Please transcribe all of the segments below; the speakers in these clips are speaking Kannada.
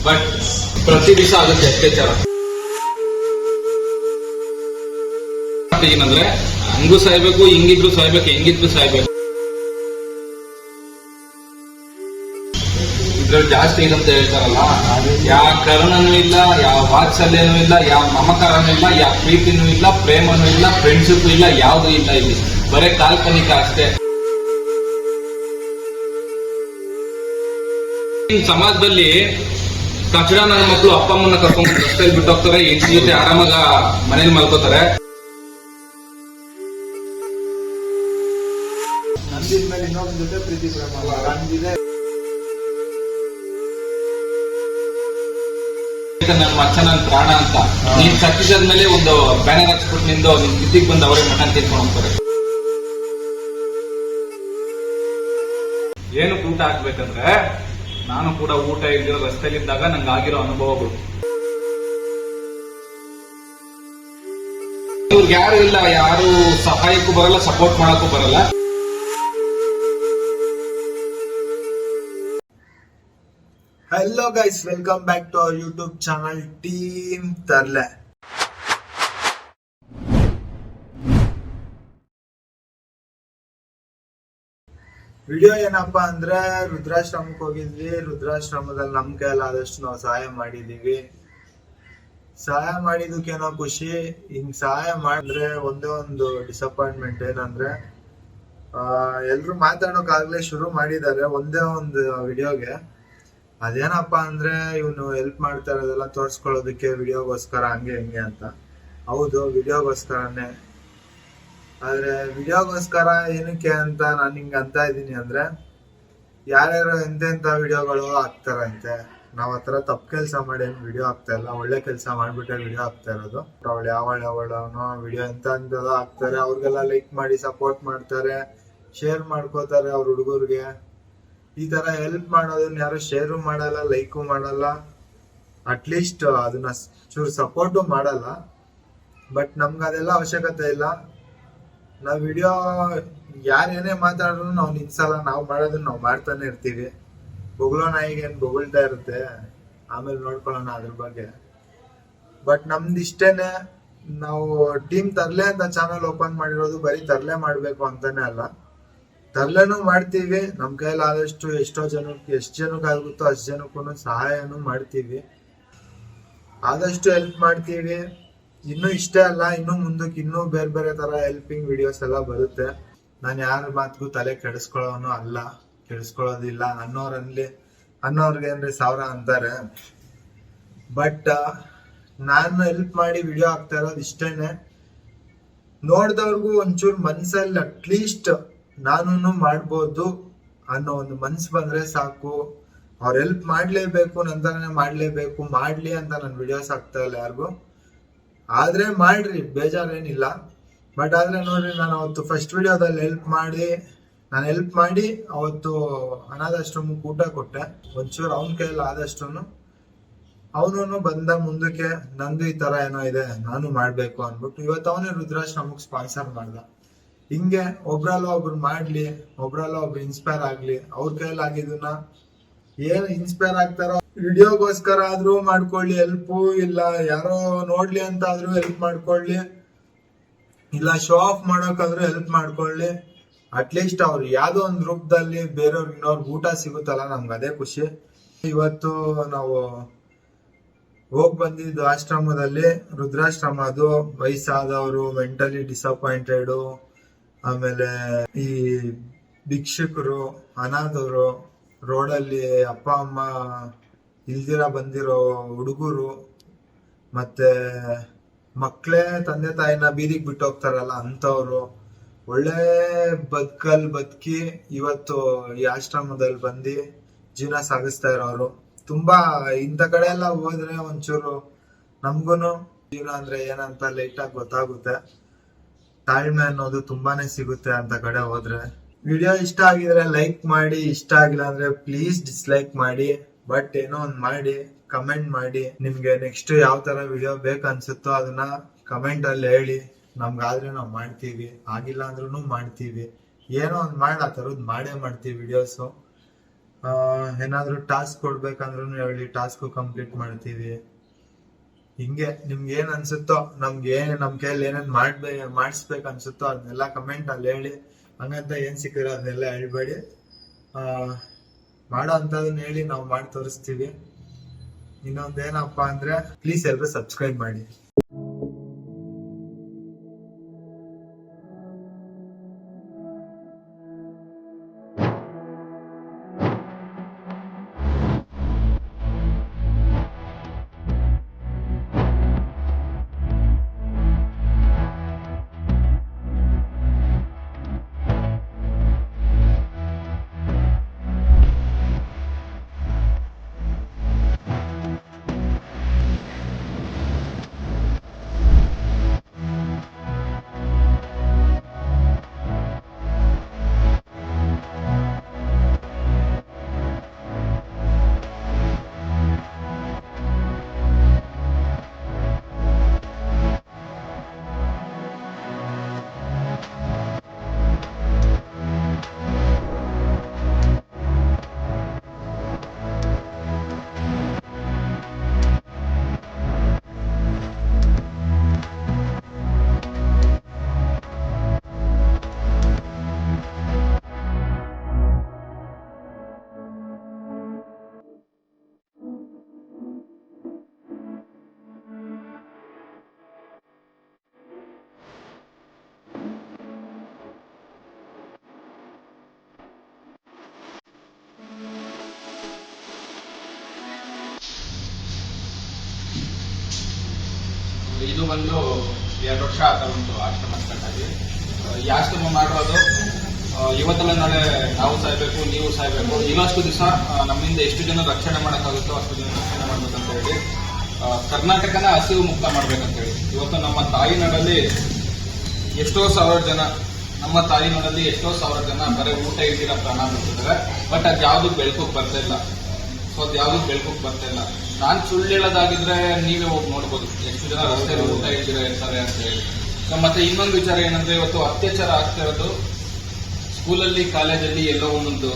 ಬಟ್ ಪ್ರತಿ ದಿವಸ ಆಗುತ್ತೆ ಅತ್ಯಾಚಾರ. ಏನಂದ್ರೆ ಹಂಗೂ ಸಾಯ್ಬೇಕು, ಹಿಂಗಿದ್ರು ಸಾಯ್ಬೇಕು, ಹೆಂಗಿದ್ರು ಸಾಯ್ಬೇಕು. ಇದ್ರಲ್ಲಿ ಜಾಸ್ತಿ ಇದಂತ ಹೇಳ್ತಾರಲ್ಲ, ಯಾವ ಕರುಣನೂ ಇಲ್ಲ, ಯಾವ ವಾತ್ಸಲ್ಯನೂ ಇಲ್ಲ, ಯಾವ ಮಮಕಾರನೂ ಇಲ್ಲ, ಯಾವ ಪ್ರೀತಿನೂ ಇಲ್ಲ, ಪ್ರೇಮನೂ ಇಲ್ಲ, ಫ್ರೆಂಡ್ಶಿಪ್ ಇಲ್ಲ, ಯಾವ್ದು ಇಲ್ಲ. ಇಲ್ಲಿ ಬರೇ ಕಾಲ್ಪನಿಕ ಅಷ್ಟೇ. ಸಮಾಜದಲ್ಲಿ ಕಚಡ ನನ್ನ ಮಕ್ಕಳು ಅಪ್ಪ ಅಮ್ಮನ ಕರ್ಕೊಂಡು ರಸ್ತೆಯಲ್ಲಿ ಬಿಟ್ಟು ಹೋಗ್ತಾರೆ, ಹೆಂಡತಿ ಜೊತೆ ಆರಾಮಾಗ ಮನೇಲಿ ಮಲ್ಕೋತಾರೆ. ಇನ್ನೊಬ್ಬನ ಜೊತೆ ಪ್ರೀತಿ ಪ್ರೇಮ ನನ್ನ ಮಚ್ಚ ನನ್ನ ಪ್ರಾಣ ಅಂತ ನೀನ್ ಸತ್ತಿದ್ಮೇಲೆ ಒಂದು ಬ್ಯಾನರ್ ಹಚ್ಬಿಟ್ಟು ನಿಂದು ನಿನ್ ಕಿತ್ತಿಗೆ ಬಂದು ಅವರೇ ಮಟನ್ ತಿನ್ಕೊಂಡು ಹೋಗ್ತಾರೆ. ಏನು ಊಟ ಹಾಕ್ಬೇಕಂದ್ರೆ ನಾನು ಕೂಡ ಊಟ ಇಲ್ದಿರೋ ರಸ್ತೆಯಲ್ಲಿದ್ದಾಗ ನಂಗೆ ಆಗಿರೋ ಅನುಭವಗಳು. ಇವ್ರಿಗೆ ಯಾರು ಇಲ್ಲ, ಯಾರು ಸಹಾಯಕ್ಕೂ ಬರಲ್ಲ, ಸಪೋರ್ಟ್ ಮಾಡಕ್ಕೂ ಬರಲ್ಲ. Hello guys, welcome back to our YouTube channel Team Tarle. Video ಏನಪ್ಪಾ ಅಂದ್ರೆ ರುದ್ರಾಶ್ರಮಕ್ಕೆ ಹೋಗಿದ್ವಿ. ರುದ್ರಾಶ್ರಮದಲ್ಲಿ ನಮ್ ಕೈಲಾದಷ್ಟು ನಾವು ಸಹಾಯ ಮಾಡಿದೀವಿ. ಸಹಾಯ ಮಾಡಿದಕ್ಕೇನೋ ಖುಷಿ. ಹಿಂಗ್ ಸಹಾಯ ಮಾಡಿದ್ರೆ ಒಂದೇ ಒಂದು ಡಿಸಪಾಯಿಂಟ್ಮೆಂಟ್ ಏನಂದ್ರೆ ಎಲ್ರು ಮಾತಾಡೋಕಾಗ್ಲೇ ಶುರು ಮಾಡಿದ್ದಾರೆ ಒಂದೇ ಒಂದು ವಿಡಿಯೋಗೆ. ಅದೇನಪ್ಪಾ ಅಂದ್ರೆ ಇವನು ಹೆಲ್ಪ್ ಮಾಡ್ತಾ ಇರೋದೆಲ್ಲ ತೋರ್ಸ್ಕೊಳ್ಳೋದಕ್ಕೆ, ವಿಡಿಯೋಗೋಸ್ಕರ ಹಂಗೆ ಹಿಂಗೆ ಅಂತ. ಹೌದು, ವಿಡಿಯೋಗೋಸ್ಕರನೇ. ಆದ್ರೆ ವಿಡಿಯೋಗೋಸ್ಕರ ಏನಕ್ಕೆ ಅಂತ ನಾನು ಹಿಂಗ ಅಂತ ಇದ್ದೀನಿ ಅಂದ್ರೆ, ಯಾರ್ಯಾರು ಎಂತೆಂತ ವಿಡಿಯೋಗಳು ಹಾಕ್ತಾರಂತೆ. ನಾವ್ ಹತ್ರ ತಪ್ಪು ಕೆಲಸ ಮಾಡಿ ಏನು ವಿಡಿಯೋ ಹಾಕ್ತಾ ಇಲ್ಲ, ಒಳ್ಳೆ ಕೆಲಸ ಮಾಡ್ಬಿಟ್ಟೆ ವಿಡಿಯೋ ಹಾಕ್ತಾ ಇರೋದು. ಅವಳು ಯಾವಳವಳವನು ವಿಡಿಯೋ ಎಂತ ಹಾಕ್ತಾರೆ, ಅವ್ರಿಗೆಲ್ಲ ಲೈಕ್ ಮಾಡಿ ಸಪೋರ್ಟ್ ಮಾಡ್ತಾರೆ, ಶೇರ್ ಮಾಡ್ಕೋತಾರೆ ಅವ್ರ ಹುಡುಗರ್ಗೆ. ಈ ತರ ಹೆಲ್ಪ್ ಮಾಡೋದನ್ನ ಯಾರು ಶೇರು ಮಾಡಲ್ಲ, ಲೈಕು ಮಾಡಲ್ಲ, ಅಟ್ಲೀಸ್ಟ್ ಅದನ್ನ ಚೂರು ಸಪೋರ್ಟು ಮಾಡಲ್ಲ. ಬಟ್ ನಮ್ಗೆ ಅದೆಲ್ಲ ಅವಶ್ಯಕತೆ ಇಲ್ಲ. ನಾವ್ ವಿಡಿಯೋ ಯಾರೇನೇ ಮಾತಾಡಿದ್ರು ನಾವು ನಿಲ್ಸಲ್ಲ. ನಾವು ಮಾಡೋದನ್ನ ನಾವು ಮಾಡ್ತಾನೆ ಇರ್ತೀವಿ. ಬೊಗಳೋ ನಾಯಿಗೆ ಏನ್ ಬೊಗಳ್ತಾ ಇರುತ್ತೆ, ಆಮೇಲೆ ನೋಡ್ಕೊಳ್ಳೋಣ ಅದ್ರ ಬಗ್ಗೆ. ಬಟ್ ನಮ್ದು ಇಷ್ಟೇನೆ. ನಾವು ಟೀಮ್ ತರ್ಲೆ ಅಂತ ಚಾನಲ್ ಓಪನ್ ಮಾಡಿರೋದು ಬರೀ ತರ್ಲೆ ಮಾಡ್ಬೇಕು ಅಂತಾನೆ ಅಲ್ಲ, ತರ್ಲೆನೂ ಮಾಡ್ತೀವಿ. ನಮ್ ಕೈಲಾದಷ್ಟು ಎಷ್ಟು ಜನಕ್ಕೆ ಆಗುತ್ತೋ ಅಷ್ಟು ಜನಕ್ಕೂ ಸಹಾಯನೂ ಮಾಡ್ತೀವಿ, ಆದಷ್ಟು ಹೆಲ್ಪ್ ಮಾಡ್ತೀವಿ. ಇನ್ನು ಇಷ್ಟೇ ಅಲ್ಲ, ಇನ್ನು ಮುಂದಕ್ಕೆ ಇನ್ನೂ ಬೇರೆ ಬೇರೆ ತರ ಹೆಲ್ಪಿಂಗ್ ವಿಡಿಯೋಸ್ ಎಲ್ಲ ಬರುತ್ತೆ. ನಾನು ಯಾರ ಮಾತಿಗೂ ತಲೆ ಕೆಡಿಸ್ಕೊಳ್ಳೋನು ಅಲ್ಲ, ಕೆಡಿಸ್ಕೊಳ್ಳೋದಿಲ್ಲ. ಅನ್ನೋರ್ಗೆ ಅಂದ್ರೆ 1000 ಅಂತಾರೆ. ಬಟ್ ನಾನು ಹೆಲ್ಪ್ ಮಾಡಿ ವಿಡಿಯೋ ಹಾಕ್ತಾ ಇರೋದು ಇಷ್ಟೇನೆ. ನೋಡ್ದವ್ರಿಗೂ ಒಂಚೂರು ಮನ್ಸಲ್ಲಿ ಅಟ್ಲೀಸ್ಟ್ ನಾನು ಮಾಡ್ಬೋದು ಅನ್ನೋ ಒಂದು ಮನ್ಸು ಬಂದ್ರೆ ಸಾಕು. ಅವ್ರು ಹೆಲ್ಪ್ ಮಾಡ್ಲೇಬೇಕು, ನಂತರನೇ ಮಾಡ್ಲೇಬೇಕು, ಮಾಡ್ಲಿ ಅಂತ ನಾನು ವಿಡಿಯೋಸ್ ಹಾಕ್ತಾ ಇಲ್ಲ ಯಾರಿಗೂ. ಆದ್ರೆ ಮಾಡ್ರಿ, ಬೇಜಾರೇನಿಲ್ಲ. ಬಟ್ ಆದ್ರೆ ನೋಡ್ರಿ, ನಾನು ಅವತ್ತು ಫಸ್ಟ್ ವಿಡಿಯೋದಲ್ಲಿ ಹೆಲ್ಪ್ ಮಾಡಿ ಅವತ್ತು ಅನಾಥಾಶ್ರಮಕ್ಕೆ ಊಟ ಕೊಟ್ಟೆ. ಒಂಚೂರು ಅವನ ಕೈಯಲ್ಲಿ ಆದಷ್ಟು ಅವನು ಬಂದ ಮುಂದಕ್ಕೆ, ನಂದು ಈ ತರ ಏನೋ ಇದೆ, ನಾನು ಮಾಡ್ಬೇಕು ಅನ್ಬಿಟ್ಟು ಇವತ್ತು ಅವನೇ ರುದ್ರಾಶ್ರಮಕ್ಕೆ ಸ್ಪಾನ್ಸರ್ ಮಾಡ್ದ. ಹಿಂಗೆ ಒಬ್ರಲ್ಲ ಒಬ್ರು ಮಾಡ್ಲಿ, ಒಬ್ರಲ್ಲ ಒಬ್ರು ಇನ್ಸ್ಪೈರ್ ಆಗ್ಲಿ. ಅವ್ರ ಕೈಯಲ್ಲಿ ಆಗಿದ್ದನ್ನ ಏನ್ ಇನ್ಸ್ಪೈರ್ ಆಗ್ತಾರೋ ವಿಡಿಯೋಗೋಸ್ಕರ ಆದ್ರೂ ಮಾಡ್ಕೊಳ್ಳಿ ಹೆಲ್ಪ್, ಇಲ್ಲ ಯಾರೋ ನೋಡ್ಲಿ ಅಂತ ಆದ್ರೂ ಹೆಲ್ಪ್ ಮಾಡ್ಕೊಳ್ಳಿ, ಇಲ್ಲ ಶೋ ಆಫ್ ಮಾಡೋಕಾದ್ರೂ ಹೆಲ್ಪ್ ಮಾಡ್ಕೊಳ್ಳಿ. ಅಟ್ಲೀಸ್ಟ್ ಅವ್ರು ಯಾವ್ದೋ ಒಂದು ರೂಪದಲ್ಲಿ ಬೇರೆಯವ್ರಿಗೆ ಇನ್ನೊರ್ಗೆ ಊಟ ಸಿಗುತ್ತಲ್ಲ, ನಮ್ಗೆ ಅದೇ ಖುಷಿ. ಇವತ್ತು ನಾವು ಹೋಗ್ ಬಂದಿದ್ದು ಆಶ್ರಮದಲ್ಲಿ, ರುದ್ರಾಶ್ರಮ. ಅದು ವಯಸ್ಸಾದವರು, ಮೆಂಟಲಿ ಡಿಸಪಾಯಿಂಟೆಡ್, ಆಮೇಲೆ ಈ ಭಿಕ್ಷುಕರು, ಅನಾಥರು, ರೋಡಲ್ಲಿ ಅಪ್ಪ ಅಮ್ಮ ಇಲ್ದಿರ ಬಂದಿರೋ ಹುಡುಗರು, ಮತ್ತೆ ಮಕ್ಕಳೇ ತಂದೆ ತಾಯಿನ ಬೀದಿಗೆ ಬಿಟ್ಟು ಹೋಗ್ತಾರಲ್ಲ ಅಂತವ್ರು, ಒಳ್ಳೆ ಬದುಕಿ ಇವತ್ತು ಈ ಆಶ್ರಮದಲ್ಲಿ ಬಂದು ಜೀವನ ಸಾಗಿಸ್ತಾ ಇರೋರು. ತುಂಬಾ ಇಂಥ ಕಡೆ ಎಲ್ಲ ಹೋದ್ರೆ ಒಂಚೂರು ನಮ್ಗೂನು ಜೀವನ ಅಂದ್ರೆ ಏನಂತ ಲೈಟ್ ಆಗಿ ಗೊತ್ತಾಗುತ್ತೆ. ತಾಳ್ಮೆ ಅನ್ನೋದು ತುಂಬಾನೇ ಸಿಗುತ್ತೆ ಅಂತ ಕಡೆ ಹೋದ್ರೆ. ವಿಡಿಯೋ ಇಷ್ಟ ಆಗಿದ್ರೆ ಲೈಕ್ ಮಾಡಿ, ಇಷ್ಟ ಆಗಿಲ್ಲ ಅಂದ್ರೆ ಪ್ಲೀಸ್ ಡಿಸ್ಲೈಕ್ ಮಾಡಿ. ಬಟ್ ಏನೋ ಒಂದ್ ಮಾಡಿ, ಕಮೆಂಟ್ ಮಾಡಿ. ನಿಮ್ಗೆ ನೆಕ್ಸ್ಟ್ ಯಾವ ತರ ವಿಡಿಯೋ ಬೇಕನ್ಸುತ್ತೋ ಅದನ್ನ ಕಮೆಂಟ್ ಅಲ್ಲಿ ಹೇಳಿ. ನಮ್ಗಾದ್ರೆ ನಾವು ಮಾಡ್ತೀವಿ, ಆಗಿಲ್ಲ ಅಂದ್ರೂ ಮಾಡ್ತೀವಿ. ಏನೋ ಒಂದ್ ಮಾಡಿ ಆ ತರದ್ ಮಾಡೇ ಮಾಡ್ತೀವಿ ವಿಡಿಯೋಸು. ಏನಾದ್ರು ಟಾಸ್ಕ್ ಕೊಡ್ಬೇಕಂದ್ರೂ ಹೇಳಿ, ಟಾಸ್ಕ್ ಕಂಪ್ಲೀಟ್ ಮಾಡ್ತೀವಿ. ಹಿಂಗೆ ನಿಮ್ಗೆ ಏನ್ ಅನ್ಸುತ್ತೋ, ನಮ್ ಕೈಯಲ್ಲಿ ಏನೇನ್ ಮಾಡಿಸ್ಬೇಕು ಅನ್ಸುತ್ತೋ ಅದನ್ನೆಲ್ಲ ಕಮೆಂಟ್ ಅಲ್ಲಿ ಹೇಳಿ. ಹಂಗಂತ ಏನ್ ಸಿಕ್ಕಿರೋ ಅದನ್ನೆಲ್ಲ ಹೇಳ್ಬೇಡಿ. ಮಾಡೋ ಅಂತದನ್ನ ಹೇಳಿ, ನಾವು ಮಾಡಿ ತೋರಿಸ್ತೀವಿ. ಇನ್ನೊಂದೇನಪ್ಪಾ ಅಂದ್ರೆ ಪ್ಲೀಸ್ ಎಲ್ರು ಸಬ್ಸ್ಕ್ರೈಬ್ ಮಾಡಿ. ಇದು ಬಂದು 2 ವರ್ಷ ಆತ ಉಂಟು ಆಶ್ರಮ ಸ್ಟಾರ್ಟ್ ಆಗಿ. ಈ ಆಶ್ರಮ ಮಾಡಿರೋದು ಇವತ್ತಲ್ಲ ನಾಳೆ ನಾವು ಸಾಯ್ಬೇಕು, ನೀವು ಸಾಯ್ಬೇಕು, ಇನ್ನಷ್ಟು ದಿವಸ ನಮ್ಮಿಂದ ಎಷ್ಟು ಜನ ರಕ್ಷಣೆ ಮಾಡೋಕ್ಕಾಗುತ್ತೋ ಅಷ್ಟು ಜನ ರಕ್ಷಣೆ ಮಾಡ್ಬೇಕಂತ ಹೇಳಿ, ಕರ್ನಾಟಕನ ಹಸಿವು ಮುಕ್ತ ಮಾಡ್ಬೇಕಂತ ಹೇಳಿ. ಇವತ್ತು ನಮ್ಮ ತಾಯಿನಾಡಲ್ಲಿ ಎಷ್ಟೋ ಸಾವಿರ ಜನ ಬರೀ ಊಟ ಇಲ್ದಿರ ಪ್ರಾಣ ಬಿಡ್ತಿದ್ದಾರೆ. ಬಟ್ ಅದು ಯಾವ್ದಕ್ಕೆ ಬೆಳ್ಕೋಕ್ ಬರ್ತಾ ಇಲ್ಲ. ನಾನು ಸುಳ್ಳು ಹೇಳೋದಾಗಿದ್ರೆ ನೀವೇ ಹೋಗಿ ನೋಡ್ಬೋದು ಎಷ್ಟು ಜನ ರಸ್ತೆಯಲ್ಲಿ ಊಟ ಇಲ್ದಿರ ಇರ್ತಾರೆ ಅಂತ ಹೇಳಿ. ಮತ್ತೆ ಇನ್ನೊಂದು ವಿಚಾರ ಏನಂದ್ರೆ, ಇವತ್ತು ಅತ್ಯಾಚಾರ ಆಗ್ತಾ ಇರೋದು ಸ್ಕೂಲಲ್ಲಿ, ಕಾಲೇಜಲ್ಲಿ ಎಲ್ಲೋ ಒಂದೊಂದು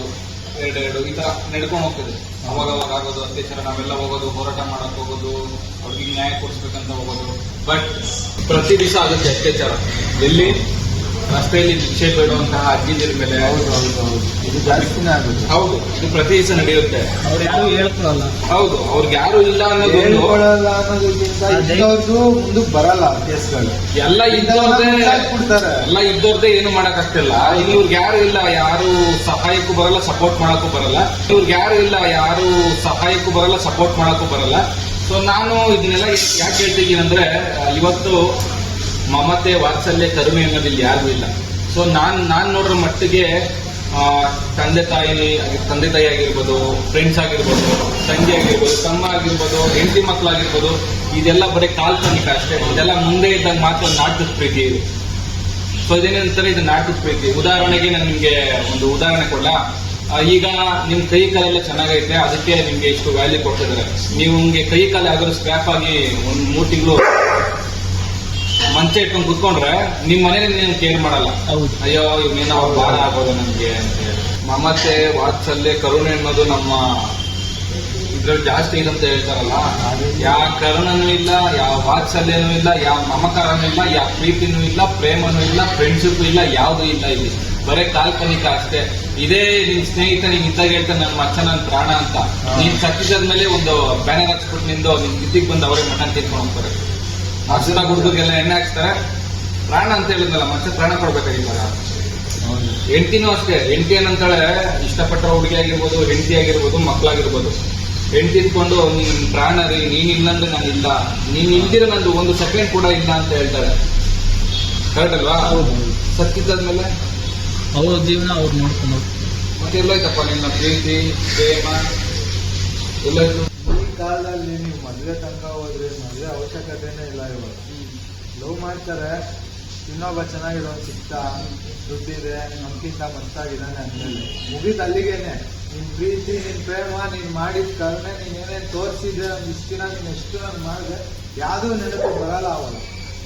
ಎರಡು ಈ ತರ ನಡ್ಕೊಂಡು ಹೋಗ್ತದೆ. ಅವಾಗ ಆಗೋದು ಅತ್ಯಾಚಾರ, ನಾವೆಲ್ಲ ಹೋಗೋದು, ಹೋರಾಟ ಮಾಡಕ್ ಹೋಗೋದು, ಅವ್ರಿಗೆ ನ್ಯಾಯ ಕೊಡಿಸ್ಬೇಕಂತ ಹೋಗೋದು. ಬಟ್ ಪ್ರತಿ ದಿವಸ ಆಗುತ್ತೆ ಅತ್ಯಾಚಾರ. ಎಲ್ಲಿ? ರಸ್ತೆಯಲ್ಲಿ ಭಿಕ್ಷೆ ಬೇಡುವಂತಹ ಅಜ್ಜಿದಿರ ಮೇಲೆ. ಇದು ಜಾಸ್ತಿನೇ ಆಗುತ್ತೆ. ಹೌದು, ಇದು ಪ್ರತಿ ದಿವಸ ನಡೆಯುತ್ತೆ. ಅವ್ರು ಯಾರು ಹೇಳ್ಕೊಳಲ್ಲ. ಹೌದು, ಅವ್ರಿಗೆ ಯಾರು ಇಲ್ಲ ಅನ್ನೋದೊಂದು. ಮುಂದಕ್ಕೆ ಬರಲ್ಲ ಕೇಸ್ಗಳು. ಎಲ್ಲ ಇದ್ದವ್ರದೇ ಏನು ಮಾಡಕ್ ಆಗ್ತಿಲ್ಲ. ಇವ್ರಿಗೆ ಯಾರು ಇಲ್ಲ, ಯಾರು ಸಹಾಯಕ್ಕೂ ಬರಲ್ಲ, ಸಪೋರ್ಟ್ ಮಾಡಕ್ಕೂ ಬರಲ್ಲ. ಸೊ ನಾನು ಇದನ್ನೆಲ್ಲ ಯಾಕೆ ಹೇಳ್ತಿದ್ದೀನಿ ಅಂದ್ರೆ, ಇವತ್ತು ಮಮತೆ, ವಾತ್ಸಲ್ಯ, ಕರುಣೆ ಅನ್ನೋದಿಲ್ಲ ಯಾರಿಗೂ ಇಲ್ಲ. ಸೊ ನಾನ್ ನೋಡ್ರ ಮಟ್ಟಿಗೆ ತಂದೆ ತಾಯಿ ಆಗಿರ್ಬೋದು, ಫ್ರೆಂಡ್ಸ್ ಆಗಿರ್ಬೋದು, ತಂಗಿ ಆಗಿರ್ಬೋದು, ತಮ್ಮ ಆಗಿರ್ಬೋದು, ಹೆಂಡತಿ ಮಕ್ಕಳಾಗಿರ್ಬೋದು, ಇದೆಲ್ಲ ಬರೀ ಕಾಲ್ಪನಿಕ ಅಷ್ಟೇ. ಇದೆಲ್ಲ ಮುಂದೆ ಇದ್ದಾಗ ಮಾತ್ರ ನಾಟಕದ ಪ್ರೀತಿ ಇದು. ಸೊ ಇದೇನಂತಾರೆ, ಇದು ನಾಟಕದ ಪ್ರೀತಿ. ಉದಾಹರಣೆಗೆ ನಾನು ನಿಮ್ಗೆ ಒಂದು ಉದಾಹರಣೆ ಕೊಡ್ಲಾ? ಈಗ ನಿಮ್ ಕೈ ಕಾಲೆಲ್ಲ ಚೆನ್ನಾಗೈತೆ, ಅದಕ್ಕೆ ನಿಮ್ಗೆ ಇಷ್ಟು ವ್ಯಾಲ್ಯೂ ಕೊಡ್ತಿದ್ದಾರೆ. ನೀವು ನಿಮ್ಗೆ ಕೈ ಕಾಲು ಯಾವ್ದಾದ್ರು ಸ್ಕ್ರಾಪ್ ಆಗಿ 3 ತಿಂಗಳು ಮಂಚ ಇಟ್ಕೊಂಡು ಕುತ್ಕೊಂಡ್ರೆ ನಿಮ್ ಮನೇಲಿ ನೀನು ಕೇರ್ ಮಾಡಲ್ಲ. ಅಯ್ಯೋ ಇವನೇನೋ ಭಾರ ಆಗೋದು ನಮ್ಗೆ ಅಂತ ಹೇಳಿ. ಮಮತೆ, ವಾತ್ಸಲ್ಯ, ಕರುಣೆ ಅನ್ನೋದು ನಮ್ಮ ಇದ್ರಲ್ಲಿ ಜಾಸ್ತಿ ಇದೆ ಅಂತ ಹೇಳ್ತಾರಲ್ಲ. ಯಾವ ಕರುಣನೂ ಇಲ್ಲ, ಯಾವ ವಾತ್ಸಲ್ಯನೂ ಇಲ್ಲ, ಯಾವ ಮಮಕಾರನೂ ಇಲ್ಲ, ಯಾವ ಪ್ರೀತಿನೂ ಇಲ್ಲ, ಪ್ರೇಮನೂ ಇಲ್ಲ, ಫ್ರೆಂಡ್ಶಿಪ್ ಇಲ್ಲ, ಯಾವ್ದು ಇಲ್ಲ ಇಲ್ಲಿ. ಬರೇ ಕಾಲ್ಪನಿಕ ಅಷ್ಟೇ. ಇದೇ ನಿನ್ ಸ್ನೇಹಿತ ನೀನ್ ಇದ್ದಾಗ ಹೇಳ್ತಾನೆ ನನ್ನ ಮಚ್ಚ ನನ್ನ ಪ್ರಾಣ ಅಂತ. ನೀನ್ ಸತ್ತಿದ್ದಾದ್ಮೇಲೆ ಒಂದು ಬ್ಯಾನರ್ ಹಾಕ್ಸ್ಬಿಟ್ಟು ನಿಂದು ನಿನ್ ಗಿದ್ದಿಗೆ ಬಂದು ಅವರೇ ಮಟನ್ ತಿನ್ಕೊಂಡು ಹೋಗ್ತಾರೆ. ಅರ್ಶನ ಗುಡ್ದಕ್ಕೆಲ್ಲ ಎಣ್ಣೆ ಹಾಕ್ಸ್ತಾರೆ. ಪ್ರಾಣ ಅಂತ ಹೇಳಿದ್ನಲ್ಲ, ಮಚ್ಚ ಪ್ರಾಣ ಕೊಡ್ಬೇಕಾಗಿಲ್ಲ. ಹೆಂಡತಿನೂ ಅಷ್ಟೇ. ಹೆಂಡತಿ ಏನಂತಾಳೆ, ಇಷ್ಟಪಟ್ಟ ಹುಡುಗಿ ಆಗಿರ್ಬೋದು, ಹೆಂಡತಿ ಆಗಿರ್ಬೋದು, ಮಕ್ಕಳಾಗಿರ್ಬೋದು, ಹೆಂಡತಿ ಇಟ್ಕೊಂಡು ನೀನ್ ಪ್ರಾಣ ರೀ, ನೀನ್ ಇಲ್ಲಂದ್ರೆ ನಾನು ಇಲ್ಲ, ನೀನ್ ಇಲ್ದಿರ ನಂದು 1 ಸೆಕೆಂಡ್ ಕೂಡ ಇಲ್ಲ ಅಂತ ಹೇಳ್ತಾರೆ. ಕರೆಕ್ಟ್ ಅಲ್ವಾ? ಸತ್ತಿದ್ದಾದ್ಮೇಲೆ ಅವ್ರ ಜೀವನ ಅವ್ರು ನೋಡ್ಕೊಂಡು ಮತ್ತೆ ಎಲ್ಲೋಯ್ತಪ್ಪ ನಿನ್ನ ಪ್ರೀತಿ, ಪ್ರೇಮ ಎಲ್ಲೋಯ್ತು? ಈ ಕಾಲದಲ್ಲಿ ನೀವು ಮದ್ವೆ ತನಕ ಹೋದ್ರೆ ಮದ್ವೆ ಅವಶ್ಯಕತೆನೇ ಇಲ್ಲ. ಇವಾಗ ಲವ್ ಮಾಡ್ತಾರೆ, ಇನ್ನೊಬ್ಬ ಚೆನ್ನಾಗಿರೋ ಸಿಕ್ತ, ದುಡ್ಡಿದೆ, ನಮ್ಗಿಂತ ಮತ್ತಾಗಿದ್ದಾನೆ ಅಂದ್ಮೇಲೆ ಮುಗಿದ ಅಲ್ಲಿಗೇನೆ. ನಿನ್ ಪ್ರೀತಿ, ನಿನ್ ಪ್ರೇಮ, ನೀನ್ ಮಾಡಿದ ಕರುಣೆ, ನೀನ್ ಏನೇನ್ ತೋರಿಸಿದ್ರೆ ಒಂದ್ ಇಷ್ಟು ದಿನ ನೀನ್ ಎಷ್ಟು ನಾನು ಮಾಡಿದೆ, ಯಾವ್ದೂ ನೆನಪು ಬರಲ್ಲ. ಅವಾಗ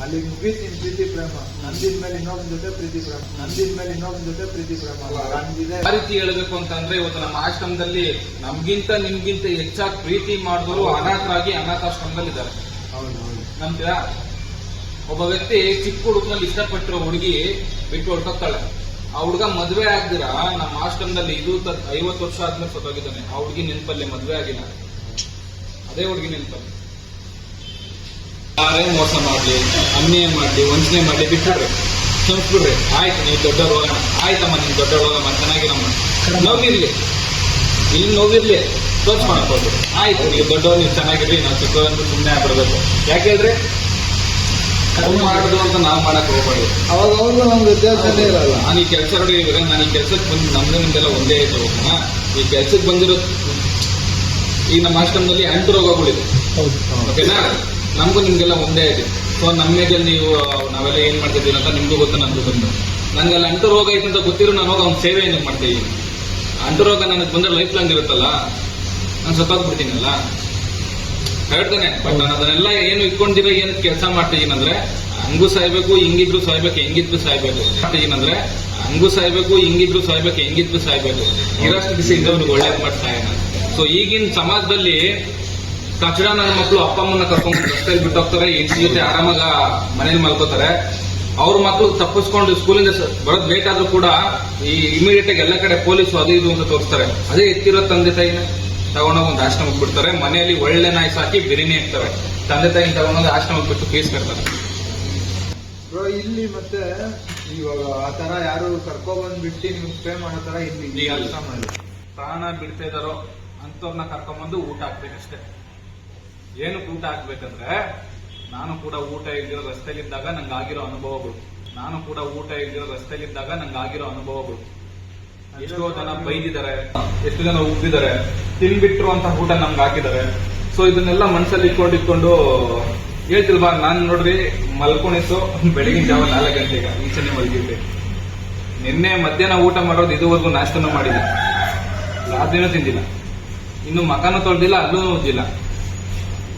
ಅಲ್ಲಿ ಮುಗೀತು ನಿನ್ ಪ್ರೀತಿ ಪ್ರೇಮ. ನಂದಿದ್ಮೇಲೆ ಇನ್ನೊಬ್ಬನ ಜೊತೆ ಪ್ರೀತಿ ಪ್ರೇಮ, ನಂದಿದ್ಮೇಲೆ ಇನ್ನೊಬ್ಬನ ಜೊತೆ ಪ್ರೀತಿ ಪ್ರೇಮ ಹಂಗಿದೆ. ಆ ರೀತಿ ಹೇಳ್ಬೇಕು ಅಂತಂದ್ರೆ ಇವತ್ತು ನಮ್ಮ ಆಶ್ರಮದಲ್ಲಿ ನಮ್ಗಿಂತ ನಿಮ್ಗಿಂತ ಹೆಚ್ಚಾಗಿ ಪ್ರೀತಿ ಮಾಡಿದವರು ಅನಾಥರಾಗಿ ಅನಾಥಾಶ್ರಮದಲ್ಲಿ ಇದ್ದಾರೆ. ಹೌದು. ನಂಬ್ತೀರಾ? ಒಬ್ಬ ವ್ಯಕ್ತಿ ಚಿಕ್ಕ ಹುಡುಗನಲ್ಲಿ ಇಷ್ಟಪಟ್ಟಿರೋ ಹುಡುಗಿ ಬಿಟ್ಟು ಹೊಡ್ಕೊತಾಳೆ. ಆ ಹುಡುಗ ಮದ್ವೆ ಆಗ್ದಿರಾ ನಮ್ಮ ಆಶ್ರಮದಲ್ಲಿ 50 ವರ್ಷ ಆದ್ಮೇಲೆ ಸತ್ತೋಗಿದ್ದಾನೆ. ಆ ಹುಡುಗಿ ನೆನಪಲ್ಲಿ ಮದ್ವೆ ಆಗಿಲ್ಲ, ಅದೇ ಹುಡುಗಿ ನೆನಪಲ್ಲಿ. ಯಾರೇ ಮೋಸ ಮಾಡ್ಲಿ, ಅನ್ಯಾಯ ಮಾಡ್ಲಿ, ವಂಚನೆ ಮಾಡ್ಲಿ ಬಿಟ್ಬಿಡ್ರಿ, ಕ್ಷಮಿಸ್ಬಿಡ್ರಿ. ಆಯ್ತು ನೀವು ದೊಡ್ಡವ್ರು ಹೋಗೋಣ, ಆಯ್ತಮ್ಮ ನೀವು ದೊಡ್ಡವ್ರು ಹೋಗಮ್ಮ, ಚೆನ್ನಾಗಿರಮ್ಮ, ನೋವಿರ್ಲಿ ಇಲ್ಲಿ ನೋವಿರ್ಲಿ ತೋರ್ಸ್ಕೊಳಕ್ ಹೋಗ್ಬಿಡಿ. ಆಯ್ತು ನೀವು ದೊಡ್ಡವ್ರು, ನೀವು ಚೆನ್ನಾಗಿರ್ರಿ, ನಾವು ಚಿಕ್ಕವ್ರಂತ ಸುಮ್ಮನೆ ಆಗ್ಬಿಡ್ಬೇಕು. ಯಾಕೆಂದ್ರೆ ಅವ್ರು ಮಾಡುದು ಅಂತ ನಾವು ಮಾಡಕ್ ಹೋಗ್ಬಾರ್ದು. ಅವಾಗ ಅವ್ರಿಗೂ ನಮ್ಗೆ ವ್ಯತ್ಯಾಸನೇ ಇರಲ್ಲ. ನಾನು ಈ ಕೆಲಸ ನೋಡಿ, ಇವಾಗ ನಾನು ಈ ಕೆಲ್ಸಕ್ಕೆ ಬಂದು ನಮ್ದು ನಿಮ್ದೆಲ್ಲ ಒಂದೇ ಐತೆ ಹೋಗೋಣ. ಈ ಕೆಲ್ಸಕ್ಕೆ ಬಂದಿರೋ ಈಗ ನಮ್ಮ ಆಶ್ರಮದಲ್ಲಿ ಅಂಟು ರೋಗಗಳಿದೆ, ಹೌದು. ಓಕೆನಾ? ನಮಗೂ ನಿಮ್ಗೆಲ್ಲ ಒಂದೇ ಇದೆ. ಸೊ ನಮ್ಮ ಮೇಜಲ್ಲಿ ನೀವು ನಾವೆಲ್ಲ ಏನ್ ಮಾಡ್ತಿದ್ದೀವಿ ಅಂತ ನಿಮ್ಗೂ ಗೊತ್ತು, ನನ್ಗೂ ಗೊತ್ತು. ನನ್ಗೆಲ್ಲ ಅಂಟು ರೋಗ ಐತೆ ಅಂತ ಗೊತ್ತಿರೋ ನಾನು ಹೋಗಿ ಅವ್ನ ಸೇವೆ ಏನಕ್ಕೆ ಮಾಡ್ತೀವಿ. ಅಂಟು ರೋಗ ನನಗೆ ಬಂದ್ರೆ ಲೈಫ್ ಲಾಂಗ್ ಇರುತ್ತಲ್ಲ, ನಾನು ಸತ್ತೋಗ್ಬಿಡ್ತೀನಲ್ಲ, ಹೇಳ್ತಾನೆ. ಬಟ್ ನಾನು ಅದನ್ನೆಲ್ಲ ಏನು ಇಟ್ಕೊಂಡಿರೋ ಏನು ಕೆಲಸ ಮಾಡ್ತಿದ್ದೀನಂದ್ರೆ ಹಂಗೂ ಸಾಯ್ಬೇಕು, ಹಿಂಗಿದ್ರು ಸಾಯ್ಬೇಕು, ಹೆಂಗಿದ್ರು ಸಾಯ್ಬೇಕು ಏನಂದ್ರೆ ಹಂಗೂ ಸಾಯ್ಬೇಕು, ಹಿಂಗಿದ್ರು ಸಾಯ್ಬೇಕು, ಹೆಂಗಿದ್ರು ಸಾಯ್ಬೇಕು. ಇರೋಷ್ಟು ದಿವಸ ಇದ್ದವ್ರಿಗೆ ಒಳ್ಳೇದು ಮಾಡಿ ಸಾಯೋಣ. ಸೊ ಈಗಿನ ಸಮಾಜದಲ್ಲಿ ತಕ್ಷಣ ನನ್ನ ಮಕ್ಕಳು ಅಪ್ಪ ಅಮ್ಮನ ಕರ್ಕೊಂಡು ರಸ್ತೆಯಲ್ಲಿ ಬಿಟ್ಟೋಗ್ತಾರೆ, ಹೆಂಡತಿ ಜೊತೆ ಆರಾಮಾಗ ಮನೇಲಿ ಮಲ್ಕೋತಾರೆ. ಅವ್ರ ಮಕ್ಕಳು ತಪ್ಪಿಸ್ಕೊಂಡು ಸ್ಕೂಲಿಂದ ಬರೋದು ಲೇಟ್ ಆದ್ರೂ ಕೂಡ ಈ ಇಮಿಡಿಯೇಟ್ ಆಗಿ ಎಲ್ಲ ಕಡೆ ಪೊಲೀಸು ಅದು ಇದು ಅಂತ ತೋರಿಸ್ತಾರೆ. ಅದೇ ಎತ್ತಿರೋ ತಂದೆ ತಾಯಿನ ತಗೊಂಡೋಗಿ ಒಂದು ಆಶ್ರಮಕ್ಕೆ ಬಿಡ್ತಾರೆ. ಮನೆಯಲ್ಲಿ ಒಳ್ಳೆ ನಾಯಿ ಸಾಕಿ ಬಿರಿನಿ ಇರ್ತಾರೆ. ತಂದೆ ತಾಯಿನ ತಗೊಂಡೋಗಿ ಆಶ್ರಮಕ್ಕೆ ಬಿಟ್ಟು ಫೀಸ್ ಕಟ್ತಾರೆ. ಬ್ರೋ ಇಲ್ಲಿ ಮತ್ತೆ ಇವಾಗ ಆ ತರ ಯಾರು ಕರ್ಕೊಬಂದ್ಬಿಟ್ಟು ನಿಮ್ಗೆ ಪೇ ಮಾಡೋ ತರ ಇಲ್ಲಿ ಈಗ ಕೆಲಸ ಮಾಡಿ ಪ್ರಾಣ ಬಿಡ್ತಾ ಇದಾರೋ ಅಂತವ್ರನ್ನ ಕರ್ಕೊಂಡ್ಬಂದು ಊಟ ಹಾಕ್ಬೇಕಷ್ಟೇ. ಏನಕ್ಕೆ ಊಟ ಹಾಕ್ಬೇಕಂದ್ರೆ ನಾನು ಕೂಡ ಊಟ ಇಲ್ದಿರೋ ರಸ್ತೆಲಿದ್ದಾಗ ನಂಗೆ ಆಗಿರೋ ಅನುಭವಗಳು, ನಾನು ಕೂಡ ಊಟ ಇಲ್ದಿರೋ ರಸ್ತೆಲಿದ್ದಾಗ ನಂಗೆ ಆಗಿರೋ ಅನುಭವಗಳು. ಎಷ್ಟೋ ಜನ ಬೈದಿದ್ದಾರೆ, ಎಷ್ಟು ಜನ ಉಬ್ಬಿದ್ದಾರೆ, ತಿನ್ಬಿಟ್ರು ಅಂತ ಊಟ ನಮ್ಗೆ ಹಾಕಿದ್ದಾರೆ. ಸೊ ಇದನ್ನೆಲ್ಲ ಮನಸ್ಸಲ್ಲಿ ಇಟ್ಕೊಂಡು ಹೇಳ್ತಿಲ್ವಾ, ನಾನು ನೋಡ್ರಿ ಮಲ್ಕೊಂಡಿತ್ತು ಬೆಳಗಿನ ಜಾವ 4 ಗಂಟೆಗೆ ಈಚೆನೆ ಮಲಗಿದ್ದೆ. ನಿನ್ನೆ ಮಧ್ಯಾಹ್ನ ಊಟ ಮಾಡೋದು ಇದುವರೆಗೂ ನಾಷ್ಟನೂ ಮಾಡಿಲ್ಲ, ರಾತ್ರಿನೂ ತಿಂದಿಲ್ಲ, ಇನ್ನು ಮಕನೂ ತೊಳೆದಿಲ್ಲ, ಅಲ್ಲೂ ಓದಿಲ್ಲ.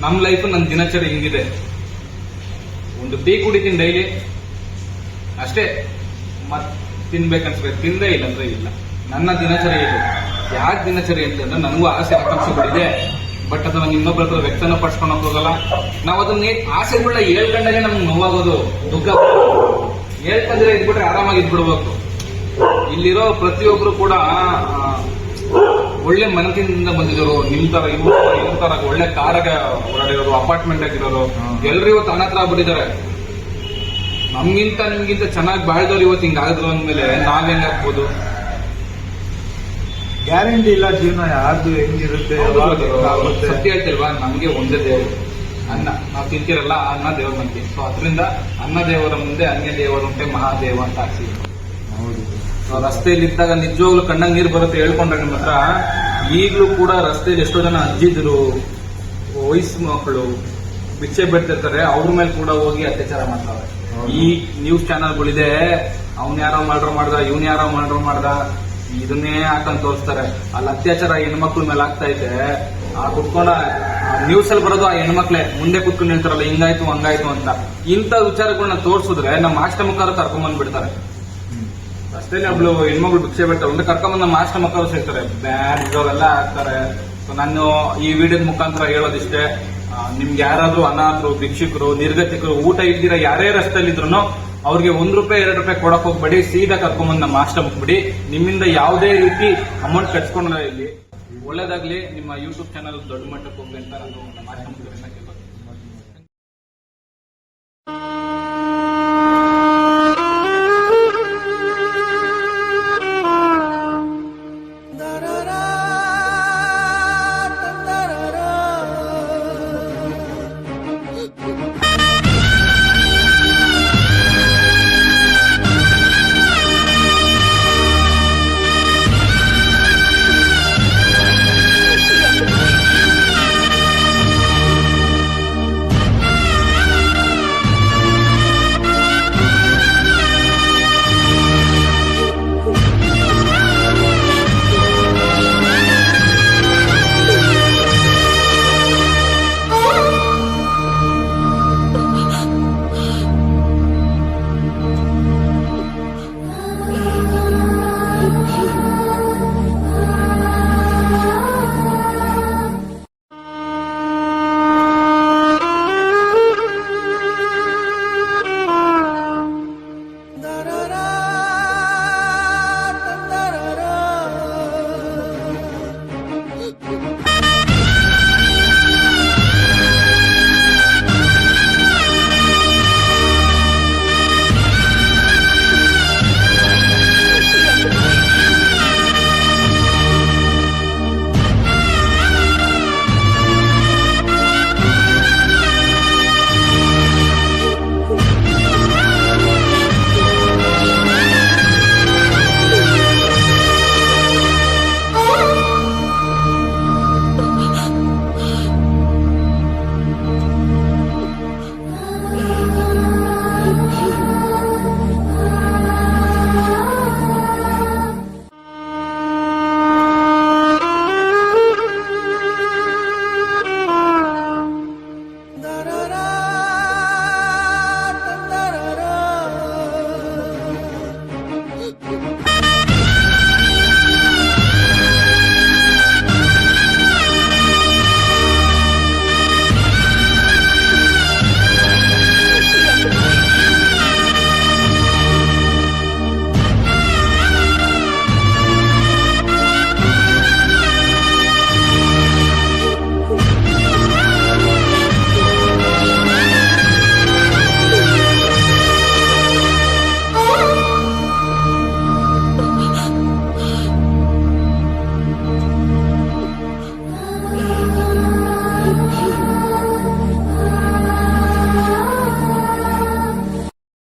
ನಮ್ ಲೈಫ್ ನನ್ನ ದಿನಚರಿ ಹಿಂಗಿದೆ. ಒಂದು ಟೀ ಕುಡಿತೀನಿ ಡೈಲಿ ಅಷ್ಟೇ, ಮತ್ ತಿನ್ಬೇಕನ್ಸ್ರೆ ತಿಂದೇ ಇಲ್ಲ ಅಂದ್ರೆ ಇಲ್ಲ. ನನ್ನ ದಿನಚರಿ ಇದು. ಯಾಕೆ ದಿನಚರಿ ಅಂತಂದ್ರೆ ನನಗೂ ಆಸೆ ಆಕಾಂಕ್ಷೆಗಳಿದೆ, ಬಟ್ ಅದನ್ನ ಇನ್ನೊಬ್ಬರ ಹತ್ರ ವ್ಯಕ್ತನ ಪಡ್ಸ್ಕೊಳಕ್ ಹೋಗಲ್ಲ. ನಾವು ಅದನ್ನ ಆಸೆಗಳನ್ನ ಹೇಳ್ಕೊಂಡಾಗೆ ನಮ್ಗೆ ನೋವಾಗೋದು, ದುಃಖ. ಹೇಳ್ಕೊಂಡ್ರೆ ಇದ್ಬಿಟ್ರೆ ಆರಾಮಾಗಿ ಇದ್ಬಿಡ್ಬೇಕು. ಇಲ್ಲಿರೋ ಪ್ರತಿಯೊಬ್ರು ಕೂಡ ಒಳ್ಳೆ ಮನಸ್ಸಿನಿಂದ ಬಂದಿರೋರು, ನಿಮ್ ತರ ಇವ್ರ ತರ ಒಳ್ಳೆ ಕಾರಾಗ ಓಡಾಡಿರೋರು, ಅಪಾರ್ಟ್ಮೆಂಟ್ ಆಗಿರೋರು, ಎಲ್ರು ಇವತ್ತು ಅನಾಥರ ಆಗ್ಬಿಟ್ಟಿದ್ದಾರೆ. ನಮ್ಗಿಂತ ನಿಮ್ಗಿಂತ ಚೆನ್ನಾಗಿ ಬಾಳ್ದವ್ರು ಇವತ್ತು ಹಿಂಗಾದ್ರು ಅಂದ್ಮೇಲೆ ನಾವ್ ಹೆಂಗ್ ಆಗ್ಬೋದು? ಗ್ಯಾರಂಟಿ ಇಲ್ಲ ಜೀವನ ಯಾರ್ದು ಹೆಂಗಿರುತ್ತೆ. ಸತ್ಯ ಹೇಳ್ತಿಲ್ವಾ, ನಮ್ಗೆ ಒಂದೇ ದೇವರು ಅನ್ನ. ನಾವು ತಿಂತಿರಲ್ಲ ಅನ್ನ ದೇವ್ರ ನಂಬಿಕೆ. ಸೊ ಅದರಿಂದ ಅನ್ನ ದೇವರ ಮುಂದೆ ಅನ್ಯ ದೇವರುಂಟೆ ಮಹಾದೇವ ಅಂತ ಹಾಕ್ಸಿ. ರಸ್ತೆಯಲ್ಲಿ ಇದ್ದಾಗ ನಿಜವಾಗ್ಲೂ ಕಣ್ಣಂಗ್ ನೀರು ಬರುತ್ತೆ ಹೇಳ್ಕೊಂಡ್ರೆ ನಿಮ್ಮ ಹತ್ರ. ಈಗಲೂ ಕೂಡ ರಸ್ತೆಯಲ್ಲಿ ಎಷ್ಟೋ ಜನ ಅಜ್ಜಿದ್ರು, ವಯಸ್ಸು ಮಕ್ಕಳು ಭಿಕ್ಷೆ ಬಿಡ್ತಿರ್ತಾರೆ, ಅವ್ರ ಮೇಲೆ ಕೂಡ ಹೋಗಿ ಅತ್ಯಾಚಾರ ಮಾಡ್ತಾರೆ. ಈ ನ್ಯೂಸ್ ಚಾನಲ್ಗಳಿದೆ, ಅವ್ನ್ ಯಾರೋ ಮರ್ಡರ್ ಮಾಡ್ದ, ಇವ್ನ್ ಯಾರೋ ಮರ್ಡರ್ ಮಾಡ್ದ, ಇದನ್ನೇ ಹಾಕಂತ ತೋರಿಸ್ತಾರೆ. ಅಲ್ಲಿ ಅತ್ಯಾಚಾರ ಹೆಣ್ಮಕ್ಳ ಮೇಲೆ ಆಗ್ತಾ ಇದೆ. ಆ ಕುತ್ಕೊಂಡ ನ್ಯೂಸ್ ಅಲ್ಲಿ ಬರೋದು ಆ ಹೆಣ್ಮಕ್ಳೇ ಮುಂದೆ ಕುತ್ಕೊಂಡು ಹೇಳ್ತಾರಲ್ಲ ಹಿಂಗಾಯ್ತು ಹಂಗಾಯ್ತು ಅಂತ. ಇಂಥ ವಿಚಾರಗಳನ್ನ ತೋರಿಸಿದ್ರೆ ನಮ್ಮ ಆಶ್ರಮಕಾರ ಕರ್ಕೊಂಡ್ ಬಿಡ್ತಾರೆ. ರಸ್ತೆಯಲ್ಲಿ ಒಬ್ಳು ಹೆಣ್ಮಕ್ಳು ಭಿಕ್ಷೆ ಬಿಡ್ತಾರೆ, ಒಂದು ಕರ್ಕೊಂಡ್ಬಂದು ನಮ್ಮ ಆಶ್ರಮಕ್ಕರು ಸೇರ್ತಾರೆ, ಬ್ಯಾಡ್ ಇರೋರೆಲ್ಲ ಆಗ್ತಾರೆ. ಸೊ ನಾನು ಈ ವಿಡಿಯೋದ ಮುಖಾಂತರ ಹೇಳೋದಿಷ್ಟೇ, ನಿಮ್ಗೆ ಯಾರಾದ್ರೂ ಅನಾಥರು, ಭಿಕ್ಷುಕರು, ನಿರ್ಗತಿಕರು, ಊಟ ಇಲ್ದಿರ ಯಾರೇ ರಸ್ತೆಯಲ್ಲಿದ್ರು ಅವ್ರಿಗೆ ₹1 ₹2 ಕೊಡಕ್ ಹೋಗ್ಬೇಡಿ, ಸೀದಾ ಕರ್ಕೊಂಡ್ಬಂದು ನಮ್ಮ ಆಶ್ರಮಕ್ಕೆ ಬಿಡಿ. ನಿಮ್ಮಿಂದ ಯಾವುದೇ ರೀತಿ ಅಮೌಂಟ್ ಕಟ್ಸ್ಕೊಂಡ ಇಲ್ಲಿ. ಒಳ್ಳೇದಾಗ್ಲಿ, ನಿಮ್ಮ ಯೂಟ್ಯೂಬ್ ಚಾನಲ್ ದೊಡ್ಡ ಮಟ್ಟಕ್ಕೆ ಹೋಗ್ಲಿ ಅಂತ ನಾನು ನಮ್ಮ ಆಶ್ರಮದಿಂದ ಕೇಳ್ತೀನಿ.